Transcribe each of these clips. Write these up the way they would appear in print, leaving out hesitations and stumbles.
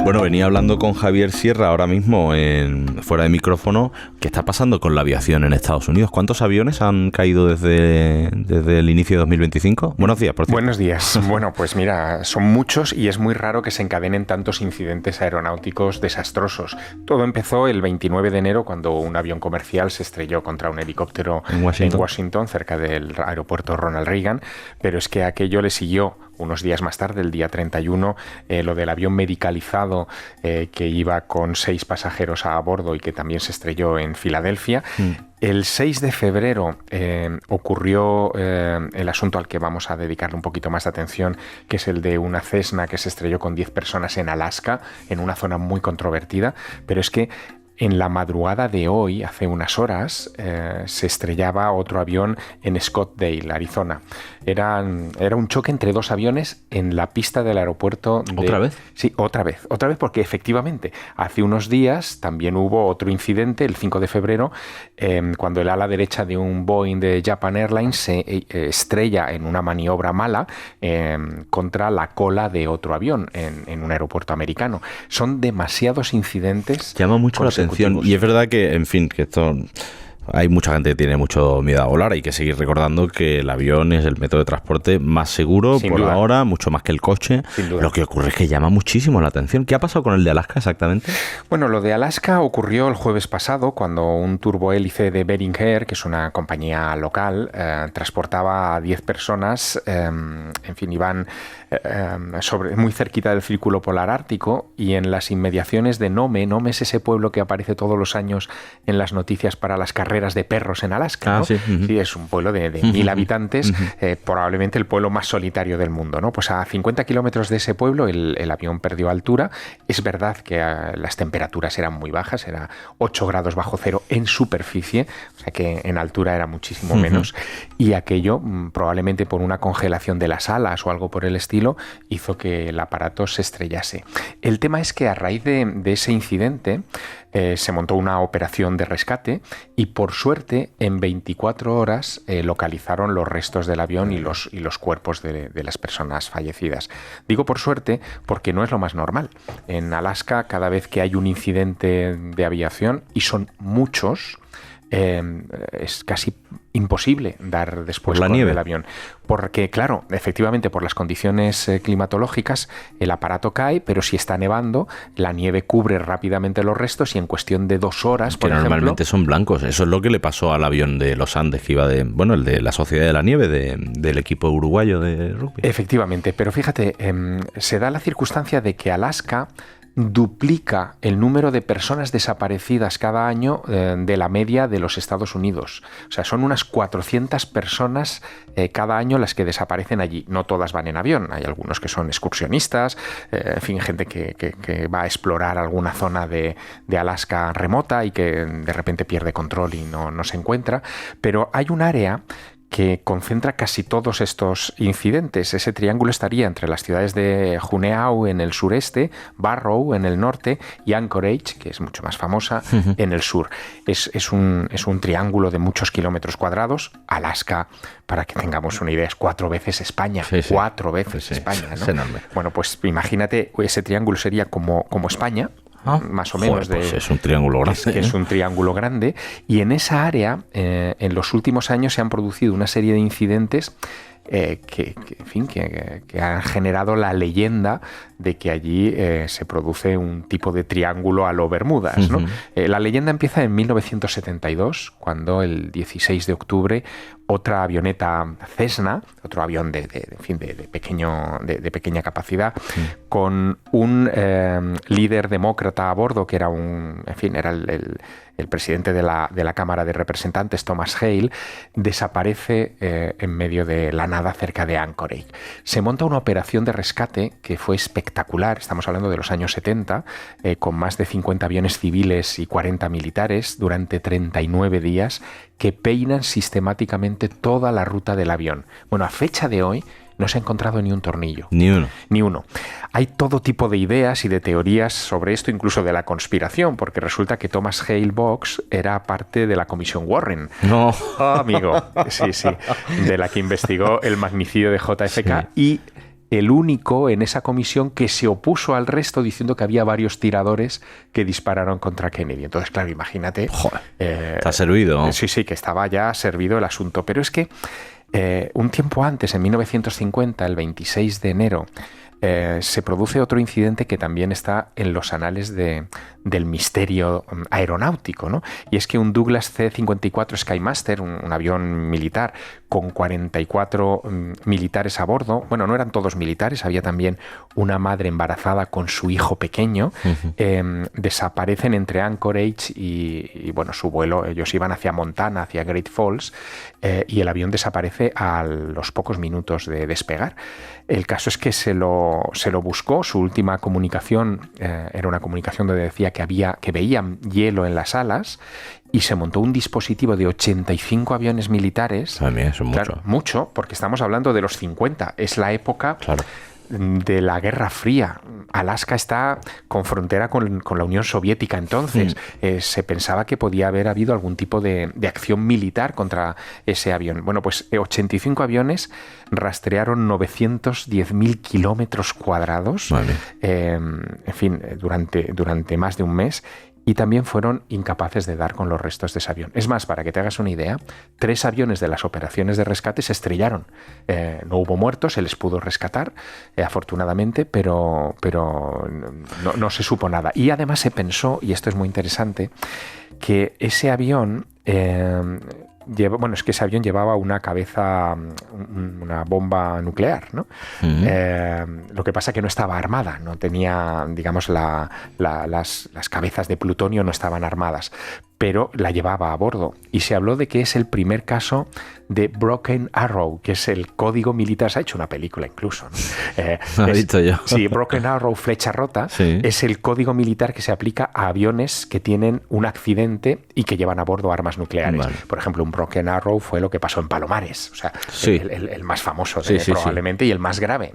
Bueno, venía hablando con Javier Sierra ahora mismo fuera de micrófono. ¿Qué está pasando con la aviación en Estados Unidos? ¿Cuántos aviones han caído desde el inicio de 2025? Buenos días, por cierto. Buenos días. Bueno, pues mira, son muchos y es muy raro que se encadenen tantos incidentes aeronáuticos desastrosos. Todo empezó el 29 de enero cuando un avión comercial se estrelló contra un helicóptero en Washington, cerca del aeropuerto Ronald Reagan, pero es que aquello le siguió unos días más tarde, el día 31, lo del avión medicalizado que iba con 6 pasajeros a bordo y que también se estrelló en Filadelfia. El 6 de febrero ocurrió el asunto al que vamos a dedicarle un poquito más de atención, que es el de una Cessna que se estrelló con 10 personas en Alaska, en una zona muy controvertida, pero es que en la madrugada de hoy, hace unas horas, se estrellaba otro avión en Scottsdale, Arizona. Era un choque entre 2 aviones en la pista del aeropuerto. ¿Otra vez? Sí, otra vez, porque efectivamente hace unos días también hubo otro incidente, el 5 de febrero, cuando el ala derecha de un Boeing de Japan Airlines se estrella en una maniobra mala contra la cola de otro avión en un aeropuerto americano. Son demasiados incidentes. Llama mucho la atención. Y es verdad que, en fin, que esto... Hay mucha gente que tiene mucho miedo a volar. Hay que seguir recordando que el avión es el método de transporte más seguro por ahora, mucho más que el coche. Lo que ocurre es que llama muchísimo la atención. ¿Qué ha pasado con el de Alaska exactamente? Bueno, lo de Alaska ocurrió el jueves pasado cuando un turbohélice de Bering Air, que es una compañía local, transportaba a 10 personas. En fin, iban muy cerquita del Círculo Polar Ártico y en las inmediaciones de Nome. Nome es ese pueblo que aparece todos los años en las noticias para las carreras de perros en Alaska, ¿no? Sí. Sí, es un pueblo de 1.000 habitantes, probablemente el pueblo más solitario del mundo, ¿no? Pues a 50 kilómetros de ese pueblo el avión perdió altura. Es verdad que las temperaturas eran muy bajas, era 8 grados bajo cero en superficie, o sea que en altura era muchísimo menos, y aquello, probablemente por una congelación de las alas o algo por el estilo, hizo que el aparato se estrellase. El tema es que a raíz de ese incidente se montó una operación de rescate y por suerte en 24 horas localizaron los restos del avión y los cuerpos de las personas fallecidas. Digo por suerte porque no es lo más normal. En Alaska, cada vez que hay un incidente de aviación, y son muchos, es casi imposible dar después con el avión. Porque, claro, efectivamente, por las condiciones climatológicas, el aparato cae, pero si está nevando, la nieve cubre rápidamente los restos y en cuestión de 2 horas, por ejemplo... Normalmente son blancos. Eso es lo que le pasó al avión de los Andes, que iba el de la Sociedad de la Nieve, del equipo uruguayo de rugby. Efectivamente, pero fíjate, se da la circunstancia de que Alaska duplica el número de personas desaparecidas cada año de la media de los Estados Unidos. O sea, son unas 400 personas cada año las que desaparecen allí. No todas van en avión, hay algunos que son excursionistas, en fin, gente que va a explorar alguna zona de Alaska remota y que de repente pierde control y no se encuentra, pero hay un área que concentra casi todos estos incidentes. Ese triángulo estaría entre las ciudades de Juneau en el sureste, Barrow en el norte y Anchorage, que es mucho más famosa, en el sur. Es un triángulo de muchos kilómetros cuadrados. Alaska, para que tengamos una idea, es 4 veces España. Sí. 4 veces España, ¿no? Es enorme. Bueno, pues imagínate, ese triángulo sería como España, más o menos. Pues es un triángulo grande. Es un triángulo grande. Y en esa área, en los últimos años se han producido una serie de incidentes que han generado la leyenda de que allí se produce un tipo de triángulo a lo Bermudas, ¿no? La leyenda empieza en 1972, cuando el 16 de octubre otra avioneta Cessna, otro avión de pequeña capacidad, con un líder demócrata a bordo, que era el presidente de la Cámara de Representantes, Thomas Hale, desaparece en medio de la nada cerca de Anchorage. Se monta una operación de rescate que fue espectacular, estamos hablando de los años 70, con más de 50 aviones civiles y 40 militares durante 39 días, que peinan sistemáticamente toda la ruta del avión. Bueno, a fecha de hoy no se ha encontrado ni un tornillo. Ni uno. Hay todo tipo de ideas y de teorías sobre esto, incluso de la conspiración, porque resulta que Thomas Hale Box era parte de la Comisión Warren. No. Oh, amigo. Sí. De la que investigó el magnicidio de JFK. Sí. Y el único en esa comisión que se opuso al resto diciendo que había varios tiradores que dispararon contra Kennedy. Entonces, claro, imagínate. Joder, está servido, ¿no? Sí, que estaba ya servido el asunto. Pero es que un tiempo antes, en 1950, el 26 de enero, se produce otro incidente que también está en los anales del misterio aeronáutico, ¿no? Y es que un Douglas C-54 Skymaster, un avión militar con 44 militares a bordo, bueno, no eran todos militares, había también una madre embarazada con su hijo pequeño, desaparecen entre Anchorage y bueno, su vuelo, ellos iban hacia Montana, hacia Great Falls, y el avión desaparece a los pocos minutos de despegar. El caso es que se lo buscó. Su última comunicación era una comunicación donde decía que veían hielo en las alas, y se montó un dispositivo de 85 aviones militares. También eso es mucho. Claro, mucho, porque estamos hablando de los 50. Es la época... Claro. De la Guerra Fría. Alaska está con frontera con la Unión Soviética entonces. Se pensaba que podía haber habido algún tipo de acción militar contra ese avión. Bueno, pues 85 aviones rastrearon 910.000 kilómetros cuadrados, vale. En fin, durante más de un mes. Y también fueron incapaces de dar con los restos de ese avión. Es más, para que te hagas una idea, 3 aviones de las operaciones de rescate se estrellaron. No hubo muertos, se les pudo rescatar, afortunadamente, pero no se supo nada. Y además se pensó, y esto es muy interesante, que ese avión... es que ese avión llevaba una cabeza, una bomba nuclear, ¿no? Lo que pasa es que no estaba armada, no tenía, digamos, las cabezas de plutonio no estaban armadas, pero la llevaba a bordo. Y se habló de que es el primer caso de Broken Arrow, que es el código militar. Se ha hecho una película incluso, ¿no? Lo he visto yo. Sí, Broken Arrow, flecha rota, sí. Es el código militar que se aplica a aviones que tienen un accidente y que llevan a bordo armas nucleares. Vale. Por ejemplo, un Broken Arrow fue lo que pasó en Palomares, o sea, sí. el más famoso probablemente y el más grave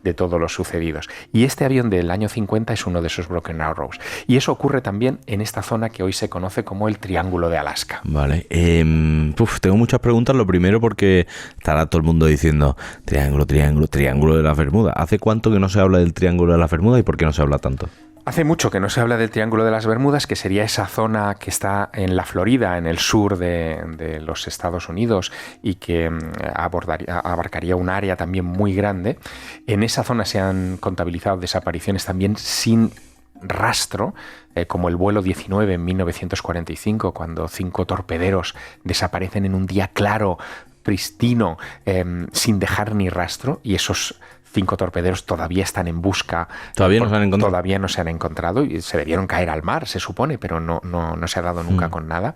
de todos los sucedidos. Y este avión del año 50 es uno de esos Broken Arrows. Y eso ocurre también en esta zona que hoy se conoce como el Triángulo de Alaska. Vale. Tengo muchas preguntas. Lo primero, porque estará todo el mundo diciendo Triángulo de las Bermudas. ¿Hace cuánto que no se habla del Triángulo de las Bermudas y por qué no se habla tanto? Hace mucho que no se habla del Triángulo de las Bermudas, que sería esa zona que está en la Florida, en el sur de los Estados Unidos, y que abarcaría un área también muy grande. En esa zona se han contabilizado desapariciones también sin rastro, como el vuelo 19 en 1945, cuando 5 torpederos desaparecen en un día claro, pristino, sin dejar ni rastro, y esos 5 torpederos todavía están en busca. ¿Todavía no se han encontrado? Todavía no se han encontrado y se debieron caer al mar, se supone, pero no se ha dado nunca con nada.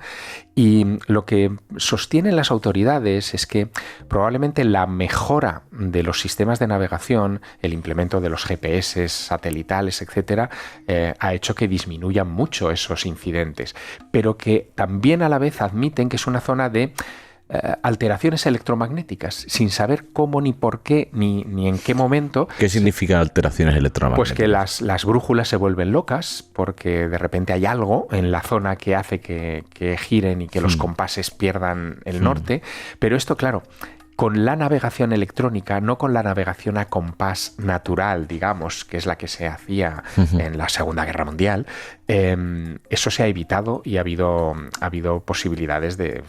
Y lo que sostienen las autoridades es que probablemente la mejora de los sistemas de navegación, el implemento de los GPS satelitales, etcétera, ha hecho que disminuyan mucho esos incidentes, pero que también a la vez admiten que es una zona de alteraciones electromagnéticas, sin saber cómo, ni por qué, ni en qué momento. ¿Qué significa alteraciones electromagnéticas? Pues que las brújulas se vuelven locas, porque de repente hay algo en la zona que hace que giren y que los compases pierdan el norte. Pero esto, claro, con la navegación electrónica, no con la navegación a compás natural, digamos, que es la que se hacía en la Segunda Guerra Mundial, eso se ha evitado y ha habido posibilidades de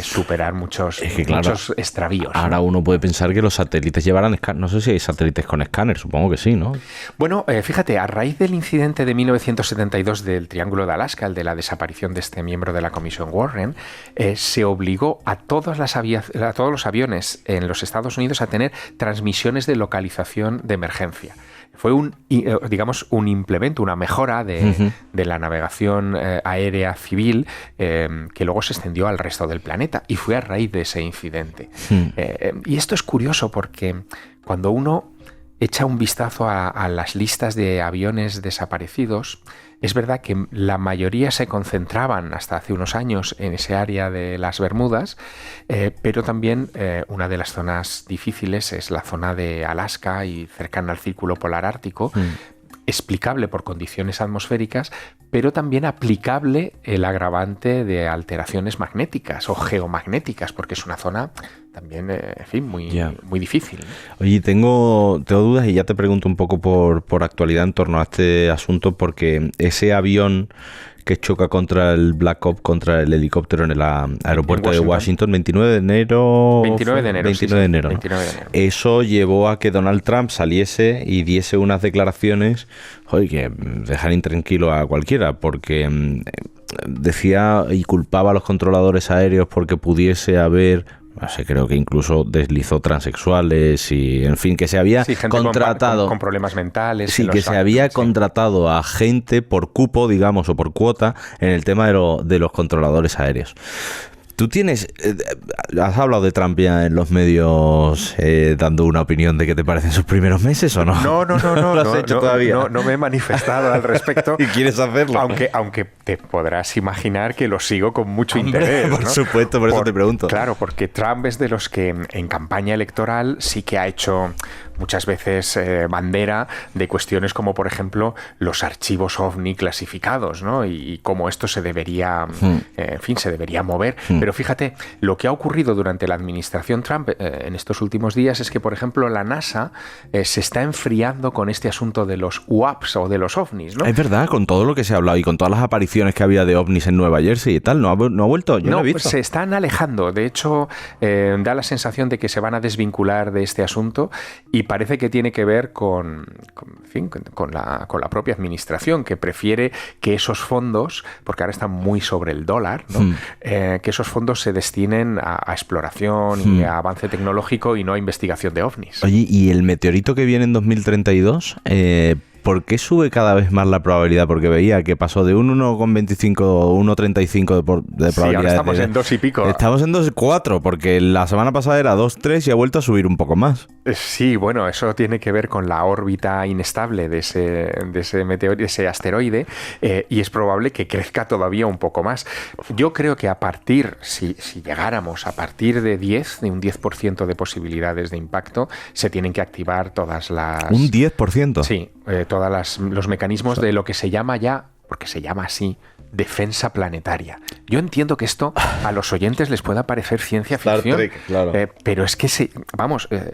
superar muchos extravíos. Ahora uno puede pensar que los satélites llevarán no sé si hay satélites con escáner, supongo que sí, ¿no? Bueno, fíjate, a raíz del incidente de 1972 del Triángulo de Alaska, el de la desaparición de este miembro de la Comisión Warren, se obligó a todos los aviones en los Estados Unidos a tener transmisiones de localización de emergencia. Fue un implemento, una mejora de la navegación aérea civil que luego se extendió al resto del planeta, y fue a raíz de ese incidente. Y esto es curioso porque cuando uno echa un vistazo a las listas de aviones desaparecidos, es verdad que la mayoría se concentraban hasta hace unos años en ese área de las Bermudas, pero también una de las zonas difíciles es la zona de Alaska y cercana al Círculo Polar Ártico. explicable por condiciones atmosféricas, pero también aplicable el agravante de alteraciones magnéticas o geomagnéticas, porque es una zona también, en fin, muy difícil, ¿no? Oye, tengo dudas y ya te pregunto un poco por actualidad en torno a este asunto, porque ese avión que choca contra el Black Hawk, contra el helicóptero en el aeropuerto de Washington, 29 de enero. 29 de enero. 29 de enero. 29 de enero. Eso llevó a que Donald Trump saliese y diese unas declaraciones, que dejan intranquilo a cualquiera, porque decía y culpaba a los controladores aéreos porque pudiese haber... No sé, creo que incluso deslizó transexuales y, en fin, que se había contratado... Con problemas mentales. Sí, que se había contratado a gente por cupo, digamos, o por cuota en el tema de los controladores aéreos. ¿Tú has hablado de Trump ya en los medios dando una opinión de qué te parecen sus primeros meses o no? No. ¿Lo has hecho todavía? No me he manifestado al respecto. ¿Y quieres hacerlo? Aunque te podrás imaginar que lo sigo con mucho interés, por supuesto, por eso te pregunto. Claro, porque Trump es de los que en campaña electoral sí que ha hecho muchas veces bandera de cuestiones como, por ejemplo, los archivos OVNI clasificados, ¿no? Y cómo esto se debería, se debería mover. Pero fíjate, lo que ha ocurrido durante la administración Trump en estos últimos días es que, por ejemplo, la NASA se está enfriando con este asunto de los UAPs o de los OVNIs, ¿no? Es verdad, con todo lo que se ha hablado y con todas las apariciones que había de OVNIs en Nueva Jersey y tal, ¿no ha vuelto? Yo no he visto. Se están alejando. De hecho, da la sensación de que se van a desvincular de este asunto y parece que tiene que ver con la propia administración, que prefiere que esos fondos, porque ahora están muy sobre el dólar, ¿no? Que esos fondos se destinen a exploración y a avance tecnológico y no a investigación de OVNIs. Oye, ¿y el meteorito que viene en 2032? ¿Por qué sube cada vez más la probabilidad? Porque veía que pasó de un 1,25 o 1,35 de probabilidad. Sí, ahora estamos en 2 y pico. Estamos en 2,4, porque la semana pasada era 2,3 y ha vuelto a subir un poco más. Sí, bueno, eso tiene que ver con la órbita inestable de ese meteorito, de ese asteroide, y es probable que crezca todavía un poco más. Yo creo que a partir, si llegáramos a partir de un 10% de posibilidades de impacto, se tienen que activar todas las... ¿Un 10%? Sí, todos los mecanismos de lo que se llama ya, porque se llama así, defensa planetaria. Yo entiendo que esto a los oyentes les pueda parecer ciencia ficción, claro. pero es que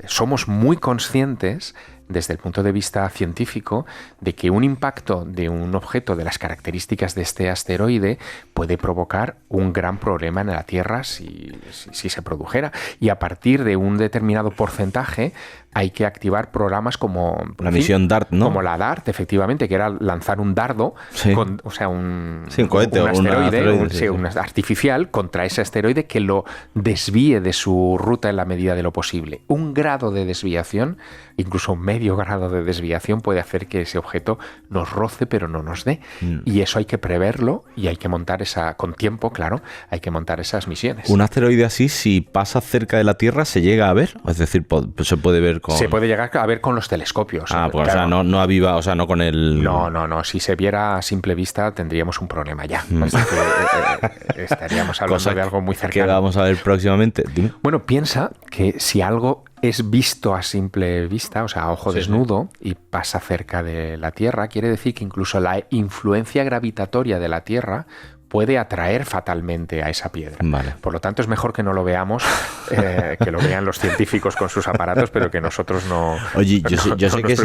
somos muy conscientes desde el punto de vista científico de que un impacto de un objeto de las características de este asteroide puede provocar un gran problema en la Tierra si se produjera. Y a partir de un determinado porcentaje hay que activar programas como la misión DART, ¿no? Como la DART, efectivamente, que era lanzar un dardo, un cohete, un asteroide, un artificial contra ese asteroide que lo desvíe de su ruta en la medida de lo posible. Un grado de desviación, incluso un medio grado de desviación, puede hacer que ese objeto nos roce pero no nos dé. Y eso hay que preverlo y hay que montar con tiempo, claro, hay que montar esas misiones. Un asteroide así, si pasa cerca de la Tierra, ¿se llega a ver? Es decir, se puede ver con... Se puede llegar a ver con los telescopios. Pues claro. O sea, no a viva, o sea, no con el... No. Si se viera a simple vista tendríamos un problema ya. Estaríamos hablando de algo muy cercano. ¿Qué vamos a ver próximamente? Dime. Bueno, piensa que si algo es visto a simple vista, o sea, a ojo desnudo, y pasa cerca de la Tierra, quiere decir que incluso la influencia gravitatoria de la Tierra puede atraer fatalmente a esa piedra. Vale. Por lo tanto, es mejor que no lo veamos, que lo vean los científicos con sus aparatos, pero que nosotros no. Oye, yo sé que es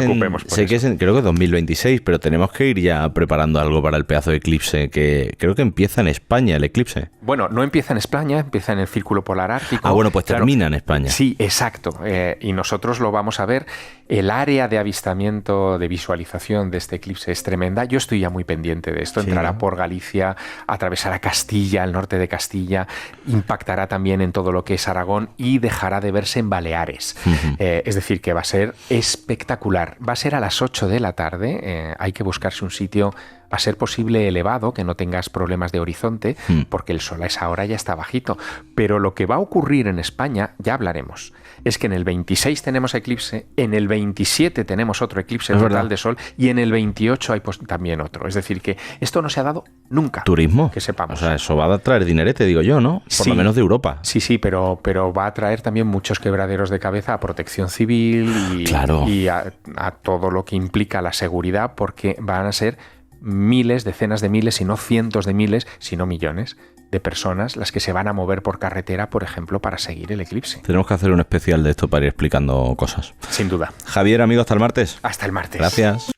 creo que 2026, pero tenemos que ir ya preparando algo para el pedazo de eclipse, que creo que empieza en España el eclipse. Bueno, no empieza en España, empieza en el Círculo Polar Ártico. Ah, bueno, pues termina en España. Sí, exacto. Y nosotros lo vamos a ver. El área de avistamiento, de visualización de este eclipse es tremenda. Yo estoy ya muy pendiente de esto. Entrará por Galicia, atravesará Castilla, el norte de Castilla, impactará también en todo lo que es Aragón y dejará de verse en Baleares. Es decir, que va a ser espectacular. Va a ser a las 8 de la tarde. Hay que buscarse un sitio a ser posible elevado, que no tengas problemas de horizonte, porque el sol a esa hora ya está bajito. Pero lo que va a ocurrir en España, ya hablaremos, es que en el 26 tenemos eclipse, en el 27 tenemos otro eclipse total de Sol y en el 28 hay también otro. Es decir, que esto no se ha dado nunca. Turismo. Que sepamos. O sea, eso va a traer dinerete, digo yo, ¿no? Por lo menos de Europa. Sí, pero va a traer también muchos quebraderos de cabeza a Protección Civil y a todo lo que implica la seguridad, porque van a ser miles, decenas de miles, si no cientos de miles, si no millones de personas las que se van a mover por carretera, por ejemplo, para seguir el eclipse. Tenemos que hacer un especial de esto para ir explicando cosas. Sin duda. Javier, amigo, hasta el martes. Hasta el martes. Gracias.